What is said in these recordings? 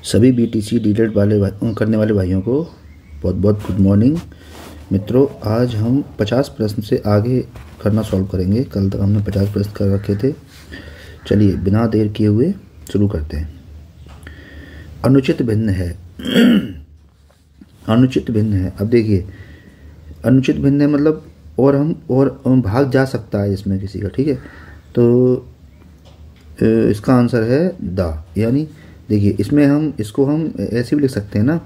सभी बीटीसी डीलेट करने वाले भाइयों को बहुत बहुत गुड मॉर्निंग। मित्रों, आज हम 50 प्रश्न से आगे करना सॉल्व करेंगे। कल तक हमने 50 प्रश्न कर रखे थे। चलिए बिना देर किए हुए शुरू करते हैं। अनुचित भिन्न है। अनुचित भिन्न है। अब देखिए, अनुचित भिन्न है मतलब और भाग जा सकता है इसमें किसी का, ठीक है। तो इसका आंसर है द, यानी देखिए इसमें हम इसको हम ऐसे भी लिख सकते हैं ना,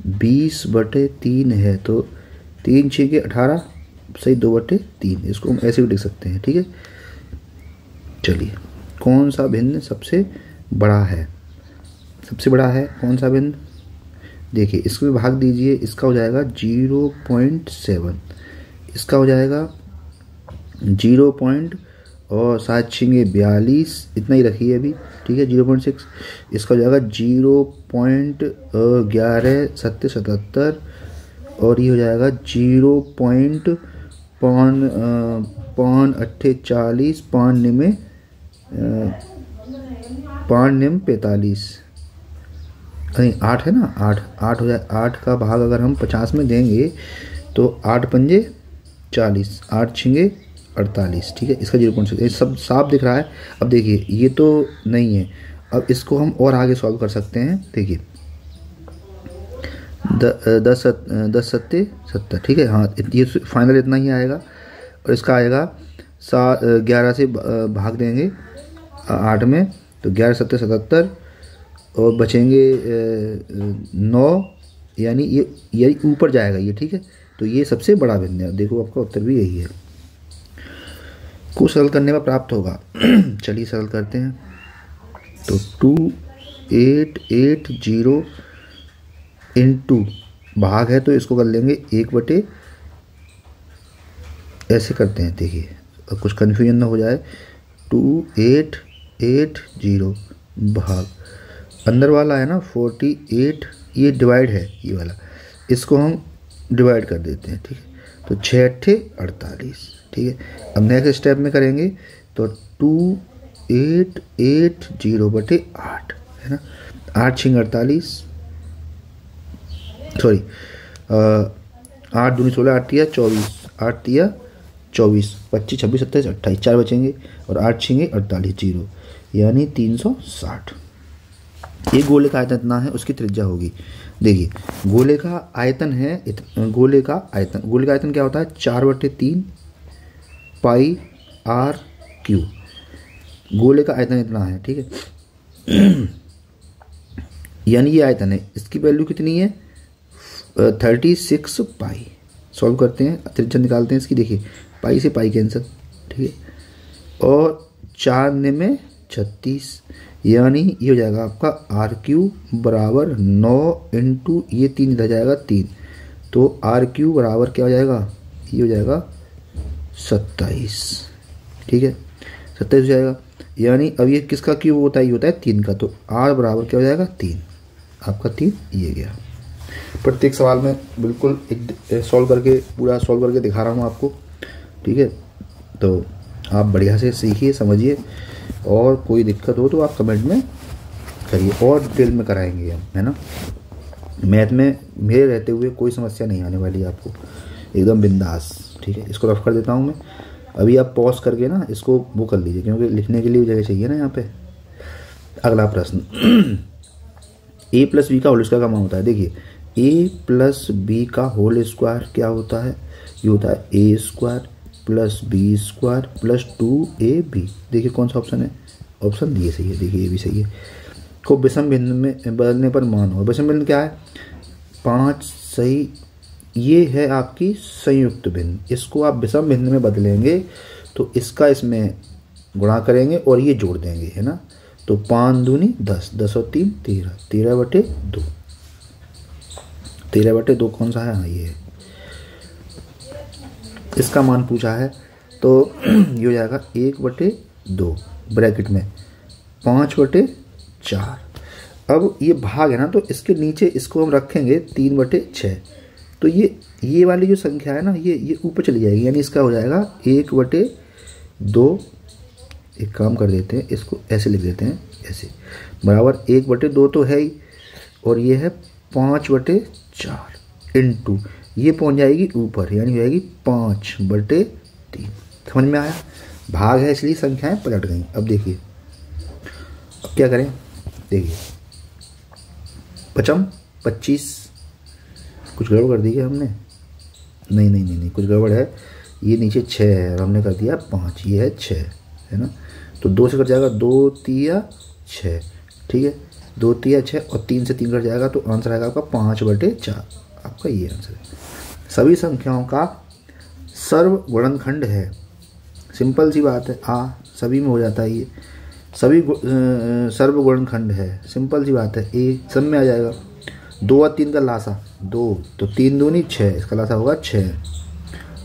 20/3 है तो 3 6 के 18 सही 2/3, इसको हम ऐसे भी लिख सकते हैं, ठीक है। चलिए, कौन सा भिन्न सबसे बड़ा है? सबसे बड़ा है कौन सा भिन्न? देखिए इसको भी भाग दीजिए, इसका हो जाएगा 0.7, इसका हो जाएगा 0. और 7 छिंगे 42, इतना ही रखिए अभी, ठीक है। 0.6, इसका हो जाएगा 0.1177 और ये हो जाएगा 0.548 5 नहीं 8 है ना, 8 हो जाए। 8 का भाग अगर हम 50 में देंगे तो 8 पंजे 40, 8 छिंगे 48, ठीक है। इसका 0.6, ये सब साफ दिख रहा है। अब देखिए ये तो नहीं है, अब इसको हम और आगे सॉल्व कर सकते हैं। देखिए 10 सत्ते 70, ठीक है। हाँ, ये फाइनल इतना ही आएगा और इसका आएगा 11 से भाग देंगे 8 में तो 11 सत्ते 77 और बचेंगे 9, यानी ये ऊपर जाएगा ये, ठीक है। तो ये सबसे बड़ा भिन्न है। देखो आपका उत्तर भी यही है। को सरल करने में प्राप्त होगा। चलिए सरल करते हैं। तो 2880 इंटू भाग है तो इसको कर लेंगे 1/, ऐसे करते हैं। देखिए कुछ कन्फ्यूजन ना हो जाए। 2880 भाग अंदर वाला है ना 48, ये डिवाइड है ये वाला, इसको हम डिवाइड कर देते हैं, ठीक है। तो 6 8 48, ठीक है। अब नेक्स्ट स्टेप में करेंगे तो 2880/8 है ना। 8 छिंग 48, सॉरी 8 दूनी 16, 8 तिया 24, 8 तिया 24, 25 26 27 28, 4 बचेंगे और 8 छिंगे 48, 0, यानी 360। ये गोले का आयतन इतना है, उसकी त्रिज्या होगी। देखिए गोले का आयतन है गोले का आयतन क्या होता है? 4/3 पाई r/3। गोले का आयतन इतना है, ठीक है। यानी ये आयतन है, इसकी वैल्यू कितनी है? 36 पाई। सॉल्व करते हैं, त्रिज्या निकालते हैं इसकी। देखिए पाई से पाई कैंसिल, ठीक है। और 4 में 36, यानी ये हो जाएगा आपका r³ बराबर 9 इंटू ये 3 इधर जाएगा 3, तो r³ बराबर क्या हो जाएगा? ये हो जाएगा 27, ठीक है। 27 हो जाएगा, यानी अब ये किसका क्यूब होता है? ये होता है 3 का, तो r बराबर क्या हो जाएगा? 3। आपका 3 ये गया। प्रत्येक सवाल में बिल्कुल एक सॉल्व करके पूरा सॉल्व करके दिखा रहा हूँ आपको, ठीक है। तो आप बढ़िया से सीखिए, समझिए, और कोई दिक्कत हो तो आप कमेंट में करिए और डिटेल में कराएंगे हम, है ना। मैथ में मेरे रहते हुए कोई समस्या नहीं आने वाली आपको, एकदम बिंदास, ठीक है। इसको रफ कर देता हूँ मैं। अभी आप पॉज करके ना इसको वो कर लीजिए, क्योंकि लिखने के लिए जगह चाहिए ना यहाँ पे। अगला प्रश्न, a + b का होल स्क्वायर का मान होता है। देखिए a + b का होल स्क्वायर क्या होता है? ये होता है a² + b² + 2ab। देखिए कौन सा ऑप्शन है? ऑप्शन ये सही है। देखिए ये भी सही है। को विषम भिन्न में बदलने पर मान हो। विषम भिन्न क्या है? 5 सही, ये है आपकी संयुक्त भिन्न। इसको आप विषम भिन्न में बदलेंगे तो इसका इसमें गुणा करेंगे और ये जोड़ देंगे, है ना। तो 5 दूनी 10, 10 और 3 13, 13/2। 13/2 कौन सा है? हाँ ये है। इसका मान पूछा है तो ये हो जाएगा 1/2 ब्रैकेट में 5/4। अब ये भाग है ना, तो इसके नीचे इसको हम रखेंगे 3/6। तो ये वाली जो संख्या है ना, ये ऊपर चली जाएगी, यानी इसका हो जाएगा 1/2। एक काम कर देते हैं, इसको ऐसे लिख देते हैं, ऐसे बराबर 1/2 तो है ही, और ये है 5/4 इंटू ये पहुंच जाएगी ऊपर, यानी हो जाएगी 5/3। समझ में आया? भाग है इसलिए संख्याएं पलट गई। अब देखिए, अब क्या करें, देखिए 25, कुछ गड़बड़ कर दी है हमने? नहीं, कुछ गड़बड़ है। ये नीचे 6 है और हमने कर दिया 5, ये है 6, है ना। तो 2 से कट जाएगा, 2 तिया 6, ठीक है। 2 तिया 6 और 3 से 3 कट जाएगा तो आंसर आएगा आपका 5/4। आपका ये आंसर है। सभी संख्याओं का सर्वगुणनखंड है। सिंपल सी बात है, सभी में हो जाता है ये। सभी सर्वगुणनखंड है, सिंपल सी बात है, एक सब में आ जाएगा। 2 और 3 का लासा 2, तो 3 दूनी 6, इसका लासा होगा 6।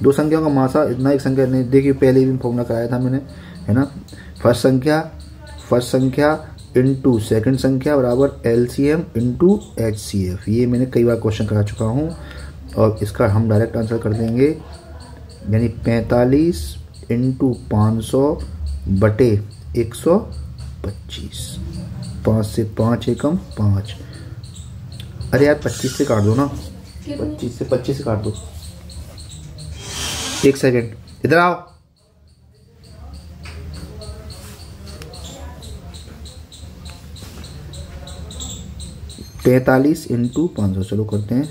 दो संख्याओं का मासा इतना, एक संख्या नहीं। देखिए पहले भी फॉर्मूला कराया था मैंने, है ना। फर्स्ट संख्या इंटू सेकंड संख्या बराबर LCM इंटू HCF। ये मैंने कई बार क्वेश्चन करा चुका हूँ और इसका हम डायरेक्ट आंसर कर देंगे, यानी 45 इंटू 500/125। 5 से 5 एकम 5। अरे यार 25 से काट दो ना, 25 से काट दो। एक सेकेंड, इधर आओ। पैंतालीस इंटू 500, चलो करते हैं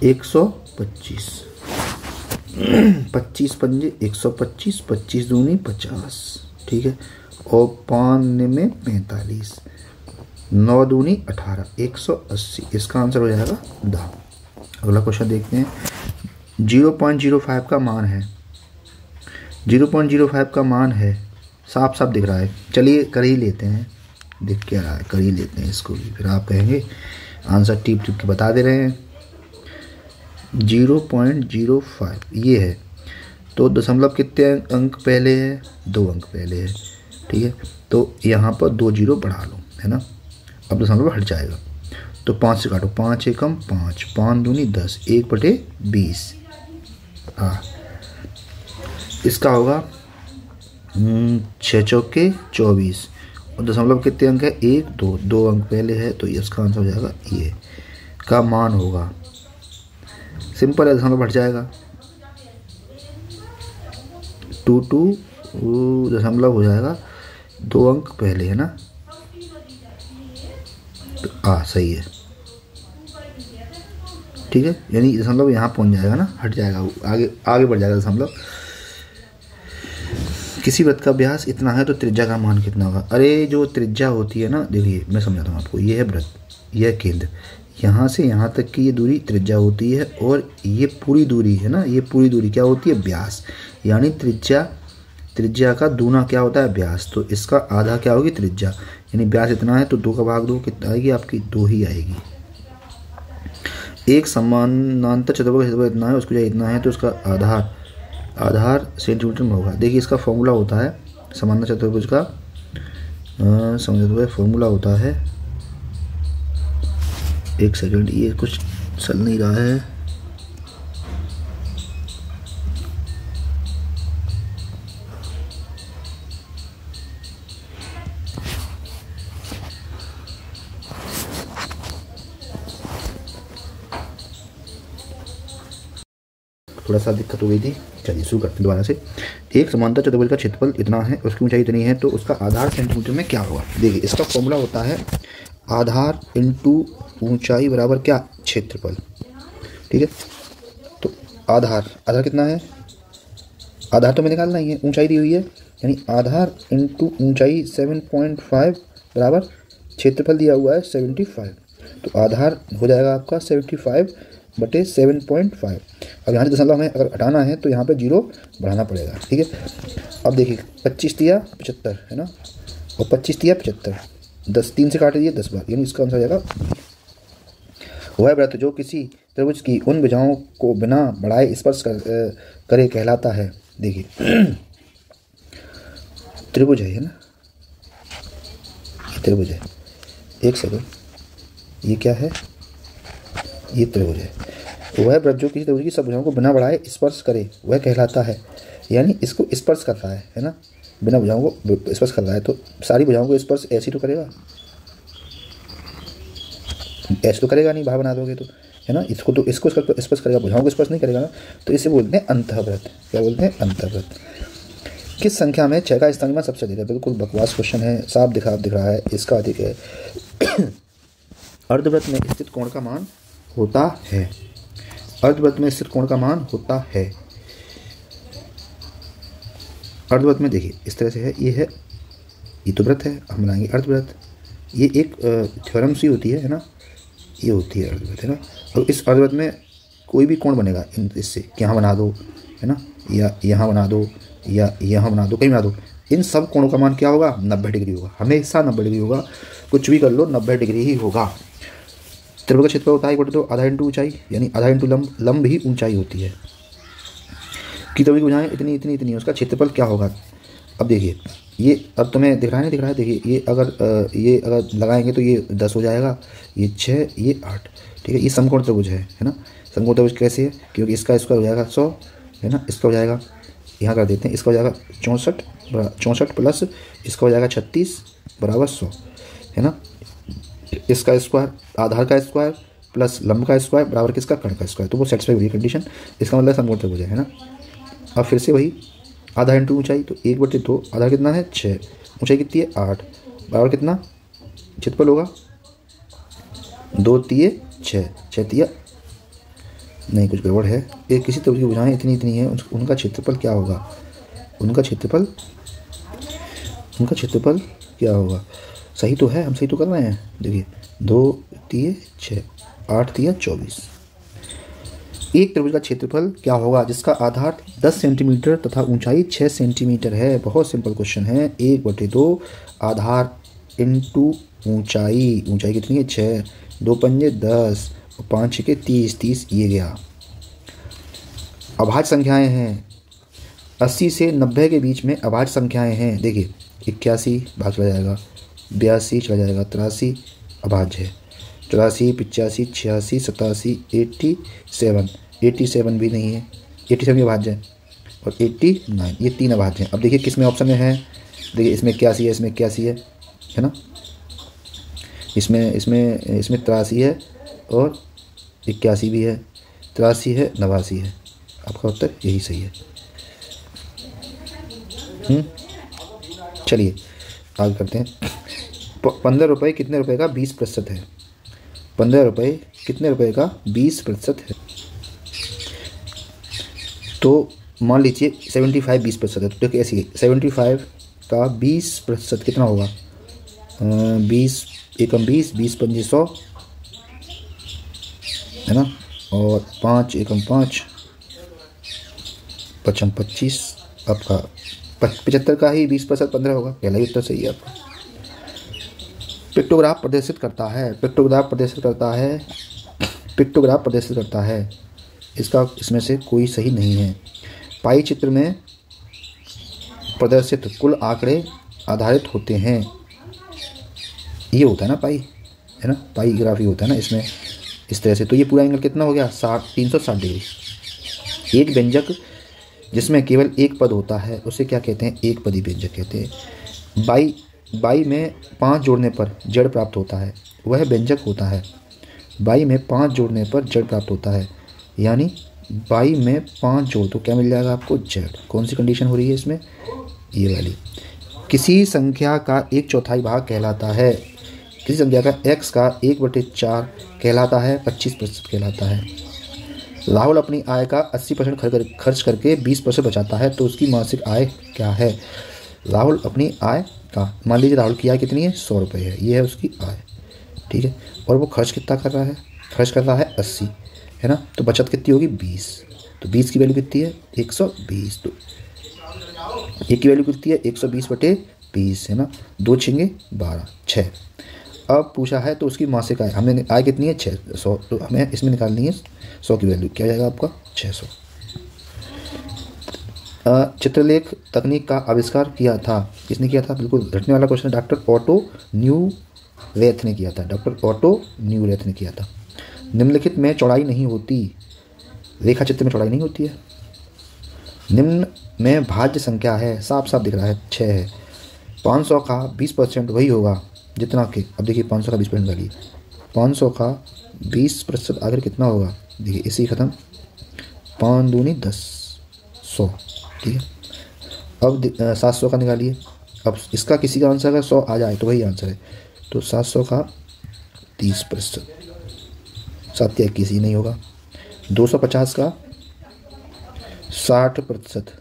125। 25 पंजे 125, 25 दूनी 50, ठीक है। और 5 में 45, 9 दूनी 18, 180। इसका आंसर हो जाएगा 10। अगला क्वेश्चन देखते हैं। 0.05 का मान है, 0.05 का मान है, साफ साफ दिख रहा है। चलिए कर ही लेते हैं, दिख क्या रहा है, कर ही लेते हैं इसको भी, फिर आप कहेंगे आंसर टिप के बता दे रहे हैं। 0.05 ये है, तो दशमलव कितने अंक पहले है? 2 अंक पहले है, ठीक है। तो यहाँ पर 2 जीरो बढ़ा लो, है ना। अब दशमलव हट जाएगा तो 5 से काटो, 5 एकम 5, 5 दूनी 10, 1/20। इसका होगा 6 चौके 24 और दशमलव कितने अंक है? 1 2, 2 अंक पहले है, तो इसका आंसर हो जाएगा ये का मान होगा। सिंपल है, दशमलव हट जाएगा। 2 दशमलव हो जाएगा 2 अंक पहले, है ना। तो सही है, ठीक है। यानी दशमलव यहाँ पहुँच जाएगा ना, हट जाएगा, आगे बढ़ जाएगा दशमलव। किसी वृत्त का व्यास इतना है तो त्रिज्या का मान कितना होगा? अरे जो त्रिज्या होती है ना, देखिए मैं समझाता हूँ आपको। ये है वृत्त, यह केंद्र, यहाँ से यहाँ तक की ये दूरी त्रिज्या होती है और ये पूरी दूरी है ना, ये पूरी दूरी क्या होती है? व्यास। यानी त्रिज्या का दूना क्या होता है? व्यास। तो इसका आधा क्या होगी? त्रिज्या। यानी व्यास इतना है तो 2 का भाग 2 कितना आएगी आपकी? 2 ही आएगी। एक समानांतर चतुर्भुज का क्षेत्रफल इतना है, उसको इतना है, तो उसका आधार सेंटीमीटर में होगा। देखिए इसका फॉर्मूला होता है समानांतर चतुर्भुज का, फॉर्मूला होता है, एक सेकंड, ये कुछ चल नहीं रहा है। थोड़ा सा दिक्कत हो गई थी, चलिए शुरू करते हैं दोबारा से। एक समांतर चतुर्भुज का क्षेत्रफल इतना है, उसकी ऊंचाई इतनी है, तो उसका आधार सेंटीमीटर में क्या होगा? देखिए इसका फॉर्मूला होता है आधार इंटू ऊंचाई बराबर क्या? क्षेत्रफल, ठीक है। तो आधार कितना है? आधार तो मैं निकालना ही है, ऊंचाई दी हुई है, यानी आधार इंटू ऊंचाई 7.5 बराबर क्षेत्रफल दिया हुआ है 75। तो आधार हो जाएगा आपका 75/7.5। अब यहाँ से दशमलव हमें अगर हटाना है तो यहाँ पे 0 बढ़ाना पड़ेगा, ठीक है। अब देखिए 25 तिया 75, है ना, और 25 तिया 75, 10 3 से काट दिए 10 बार, यानी इसका आंसर हो जाएगा। वह वृत्त जो किसी त्रिभुज की उन भुजाओं को बिना बढ़ाए स्पर्श करे कहलाता है। देखिए त्रिभुज है ना, त्रिभुज है, एक सेकंड, ये क्या है? ये त्रिभुज है। वह वृत्त जो किसी त्रिभुज की सब भुजाओं को बिना बढ़ाए स्पर्श करे वह कहलाता है, यानी इसको स्पर्श कर रहा है ना, बिना भुजाओं को स्पर्श कर रहा है, तो सारी भुजाओं को स्पर्श ऐसे तो करेगा, ऐसे तो करेगा नहीं, बाहर बना दोगे तो, है ना। इसको तो इसको स्पर्श करेगा, भुजाओं को स्पर्श नहीं करेगा ना, तो इसे बोलते हैं अंतःव्रत। क्या बोलते हैं? अंतःव्रत। किस संख्या में 6 का स्थानीय मान सबसे अधिक है? बिल्कुल बकवास क्वेश्चन है, साफ दिख रहा है, इसका अधिक है। अर्धवृत्त में स्थित कोण का मान होता है। अर्धवृत्त में स्थित कोण का मान होता है। अर्धवृत्त में देखिए इस तरह से है, ये है, ये तो वृत्त है, हम बनाएंगे अर्धवृत्त। ये एक थ्योरम सी होती है ना, ये होती है अर्धवृत्त, है ना। और इस अर्धवृत्त में कोई भी कोण बनेगा इससे, यहाँ बना दो, है ना, या यहाँ बना दो, या यहाँ बना दो, कहीं बना दो, इन सब कोणों का मान क्या होगा? 90 डिग्री होगा, हमेशा 90 डिग्री होगा। कुछ भी कर लो 90 डिग्री ही होगा। त्रिभुज का क्षेत्रफल होता है 1/2 आधा इंटू ऊंचाई, यानी आधा इंटू लंब, लंब ही ऊंचाई होती है। कि त्रिभुज की भुजाएं इतनी इतनी इतनी, उसका क्षेत्रफल क्या होगा? अब देखिए ये, अब तुम्हें दिख रहा है, नहीं दिख रहा है? देखिए ये अगर लगाएंगे तो ये 10 हो जाएगा, ये 6, ये 8, ठीक है। ये समकोण त्रिभुज है ना। समकोण त्रिभुज कैसे है? क्योंकि इसका स्क्वायर हो जाएगा 100, है ना, इसका हो जाएगा, यहाँ कर देते हैं, इसका हो जाएगा 64 प्लस इसका हो जाएगा 36 बराबर 100, है ना। इसका स्क्वायर, आधार का स्क्वायर प्लस लंब का स्क्वायर बराबर किसका? कर्ण का स्क्वायर। तो वो सेटिस्फाई हुई कंडीशन, इसका मतलब समकोण त्रिभुज है ना। अब फिर से वही आधा इंटू ऊंचाई, तो 1/2, आधा कितना है? 6, ऊंचाई कितनी है? 8, बराबर कितना क्षेत्रफल होगा? 2 तिये 6, 6 तिया नहीं, कुछ गड़बड़ है। एक किसी त्रिभुज की भुजाएं इतनी इतनी है, उनका क्षेत्रफल क्या होगा? उनका क्षेत्रफल क्या होगा? सही तो है, हम सही तो कर रहे हैं। देखिए 2 तिये 6, 8 तिया 24। एक त्रिभुज का क्षेत्रफल क्या होगा जिसका आधार 10 सेंटीमीटर तथा ऊंचाई 6 सेंटीमीटर है? बहुत सिंपल क्वेश्चन है। 1/2 आधार इंटू ऊंचाई, ऊंचाई कितनी है? 6, 2 पंजे 10 और 5 छके 30, 30 ये गया। अभाज्य संख्याएं हैं, 80 से 90 के बीच में अभाज्य संख्याएं हैं। देखिए 81 भाग चला जाएगा, 82 चला जाएगा, 83 अभाज्य है, 84, 85, 86, 87, 87 भी नहीं है, 87 अभाज्य है, और 89 ये 3 अभाज्य हैं। अब देखिए किस में ऑप्शन में है? देखिए इसमें 81 है, इसमें 81 है ना, इसमें 83 है, और 81 भी है, 83 है, 89 है। आपका उत्तर यही सही है। चलिए आगे करते हैं। 15 रुपये कितने रुपए का 20% है? 15 रुपये कितने रुपए का 20% है? तो मान लीजिए 75 20% है, तो देखिए ऐसी 75 का 20% कितना होगा? 20 एकम 20, 20 पंजे 100, है ना, और 5 एकम 5, 55 25, आपका 75 का ही 20% 15 होगा। पहला ही उत्तर सही है आपका। पिक्टोग्राफ प्रदर्शित करता है, इसका इसमें से कोई सही नहीं है। पाई चित्र में प्रदर्शित कुल आंकड़े आधारित होते हैं। ये होता है ना पाई, है ना, पाई ग्राफ ही होता है ना इसमें, इस तरह से। तो ये पूरा एंगल कितना हो गया? 360 डिग्री। एक व्यंजक जिसमें केवल एक पद होता है उसे क्या कहते हैं? एक पदी व्यंजक कहते हैं। बाई में 5 जोड़ने पर जड़ प्राप्त होता है, वह व्यंजक होता है। बाई में 5 जोड़ने पर जड़ प्राप्त होता है, यानी बाई में 5 जोड़ तो क्या मिल जाएगा आपको? जड़। कौन सी कंडीशन हो रही है इसमें? ये वाली। किसी संख्या का 1/4 भाग कहलाता है, किसी संख्या का x का 1/4 कहलाता है, 25% कहलाता है। राहुल अपनी आय का 80% खर्च करके 20% बचाता है, तो उसकी मासिक आय क्या है? राहुल अपनी आय का, मान लीजिए राहुल की आय कितनी है? 100 रुपये है, ये है उसकी आय, ठीक है, और वो खर्च कितना कर रहा है? खर्च कर रहा है 80, है ना, तो बचत कितनी होगी? 20। तो 20 की वैल्यू कितनी है? 120। तो एक की वैल्यू कितनी है? 120/20, है ना, 2 छिंगे 12, 6। अब पूछा है तो उसकी मासिक आय, हमने आय कितनी है? 600, तो हमें इसमें निकालनी है 100 की वैल्यू, क्या जाएगा आपका? 600। चित्रलेख तकनीक का आविष्कार किया था, किसने किया था? बिल्कुल रटने वाला क्वेश्चन है, डॉक्टर ऑटो न्यूरेथ ने किया था, डॉक्टर ऑटो न्यूरेथ ने किया था। निम्नलिखित में चौड़ाई नहीं होती, रेखा चित्र में चौड़ाई नहीं होती है। निम्न में भाज्य संख्या है, साफ साफ दिख रहा है, 6 है। 500 का 20% वही होगा जितना कि, अब देखिए 500 का 20% वाली 500 का 20% आखिर कितना होगा? देखिए इसी ख़त्म, 5 दूनी 10, 100, ठीक है। अब 700 का निकालिए। अब इसका किसी का आंसर अगर 100 आ जाए तो वही आंसर है। तो 700 का 30%, 7 या 21 ही नहीं होगा। 250 का 60%,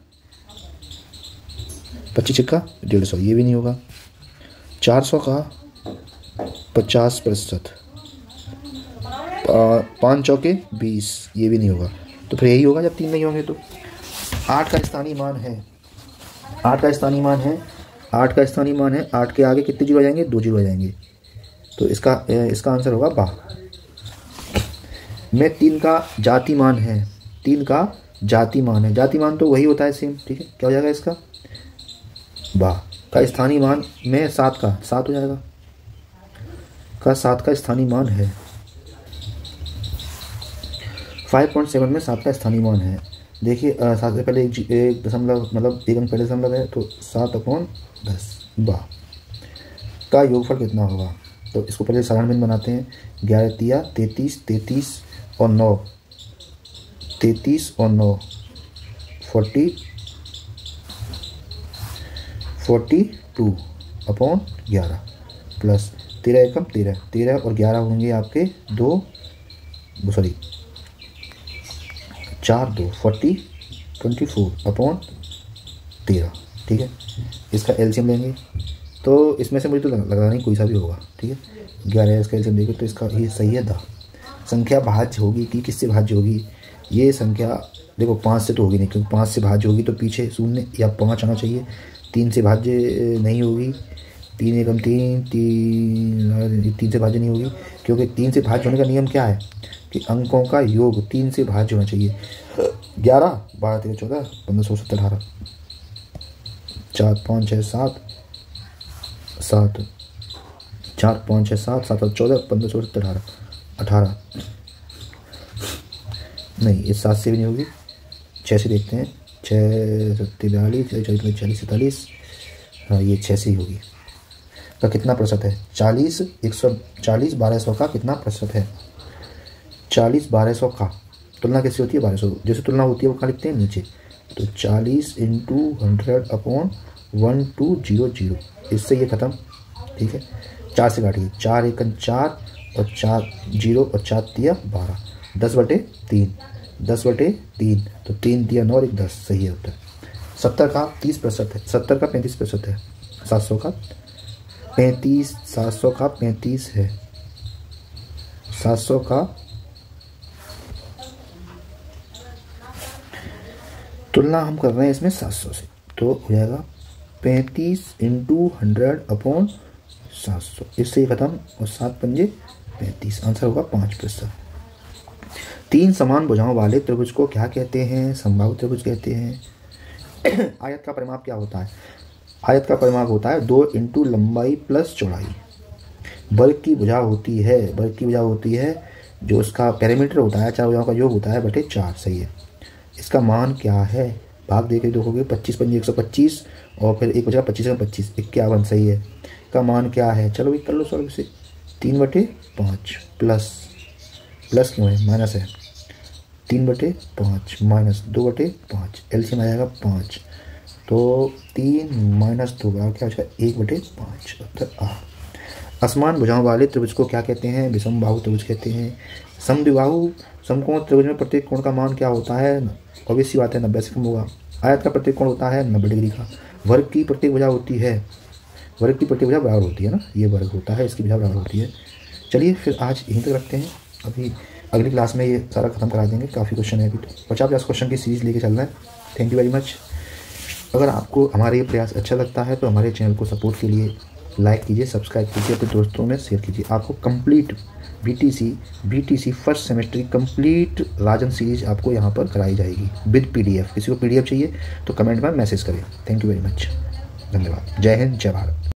25 छिक्का 150, ये भी नहीं होगा। 400 का 50%, 5 चौके 20, ये भी नहीं होगा। तो फिर यही होगा जब 3 नहीं होंगे तो। 8 का स्थानीय मान है, 8 का स्थानीय मान है, 8 का स्थानीय मान है। 8 के आगे कितने जीरो आ जाएंगे? 2 जीरो आ जाएंगे। तो इसका आंसर होगा बा। में 3 का जाति मान है, 3 का जाति मान है। जाति मान तो वही होता है सेम, ठीक है। क्या हो जाएगा इसका? बा। का स्थानीय मान में 7 का 7 हो जाएगा। का 7 का स्थानीय मान है। 5.7 में 7 का स्थानीय मान है। देखिए 7 से पहले एक दशमलव, मतलब एक अंक पहले दशमलव है, तो 7/10 बा। का योगफल कितना होगा? तो इसको पहले साधारण बिंदु बनाते हैं। 11 तिया 33, 33 और 9, 33 और 9 42/11 प्लस 13 एकम 13, 13 और 11 होंगे आपके 4 2 24/13, ठीक है। इसका एलसीएम लेंगे तो इसमें से मुझे तो लगा नहीं कोई सा भी होगा, ठीक है। 11 इसका एलसीएम देंगे तो इसका ये सही है दा। संख्या भाज्य होगी कि किससे भाज्य होगी? ये संख्या देखो 5 से तो होगी नहीं, क्योंकि 5 से भाज्य होगी तो पीछे 0 या 5 आना चाहिए। 3 से भाज्य नहीं होगी, 3 एकम 3, 3 से भाज्य नहीं होगी, क्योंकि 3 से भाज्य होने का नियम क्या है कि अंकों का योग 3 से भाज्य होना चाहिए। 11 12 13 14 15 16 17 18, 4 5 6 7 7, 4 5 6 7 7 14 15 16 17 18, नहीं ये 7 से भी नहीं होगी। 6 से देखते हैं, 6 7 42 40 47, हाँ ये 6 से ही होगी। का कितना प्रतिशत है? 40 140 1200 का कितना प्रतिशत है? 40 1200 का तुलना कैसी होती है? 1200 जैसे तुलना होती है वो कहाँ लिखते हैं? नीचे। तो 40 × 100/1200, इससे ये खत्म, ठीक है। 4 से काटिए, 4 एकम 4 और 4 0 और 4 तिया 12, 10/3, 10/3, तो 3 तिया 9 और 1 10, सही है उत्तर। 70 का 30% है, 70 का 35% है। 700 का 35, 700 का 35 है। 700 का तुलना हम कर रहे हैं इसमें 700 से, तो हो जाएगा 35 × 100/700, इससे ही खत्म। और 7 पंजे 35, आंसर होगा 5%। 3 समान भुजाओं वाले त्रिभुज को क्या कहते हैं? समबाहु त्रिभुज कहते हैं। आयत का परिमाप क्या होता है? आयत का परिमाप होता है 2 × लंबाई प्लस चौड़ाई। वर्ग की भुजा होती है, वर्ग की भुजा होती है जो उसका पैरामीटर होता है, 4 भुजाओं का योग होता है बटे 4, सही है। इसका मान क्या है? भाग दे के देखोगे 25 पंजे 125 और फिर एक बचा 25 × 25 51, सही है। का मान क्या है? चलो भाई कर लो सॉल्व से। 3/5 प्लस क्यों है? माइनस है। 3/5 माइनस 2/5, एलसीएम आ जाएगा 5, तो 3 - 2 क्या हो जाएगा? 1/5, उत्तर आ। असमान भुजाओं वाले त्रिभुज को क्या कहते हैं? विषमबाहु त्रिभुज कहते हैं। समद्विबाहु समकोण त्रिभुज में प्रत्येक कोण का मान क्या होता है? ऑब्वियस सी बात है 90 से कम होगा। आयत का प्रत्येक कोण होता है 90 डिग्री का। वर्ग की प्रत्येक भुजा होती है, वर्ग की प्रत्येक भुजा बराबर होती है ना, ये वर्ग होता है, इसकी भुजा बराबर होती है। चलिए फिर आज यहीं तक रखते हैं, अभी अगली क्लास में ये सारा खत्म करा देंगे। काफ़ी क्वेश्चन है अभी तो 50 क्वेश्चन की सीरीज लेके चल रहे हैं। Thank you very much. अगर आपको हमारा ये प्रयास अच्छा लगता है तो हमारे चैनल को सपोर्ट के लिए लाइक कीजिए, सब्सक्राइब कीजिए, अपने दोस्तों में शेयर कीजिए। आपको कंप्लीट बीटीसी फर्स्ट सेमेस्टर की कंप्लीट राजन सीरीज आपको यहाँ पर कराई जाएगी विद PDF। किसी को PDF चाहिए तो कमेंट में मैसेज करें। थैंक यू वेरी मच, धन्यवाद। जय हिंद, जय भारत।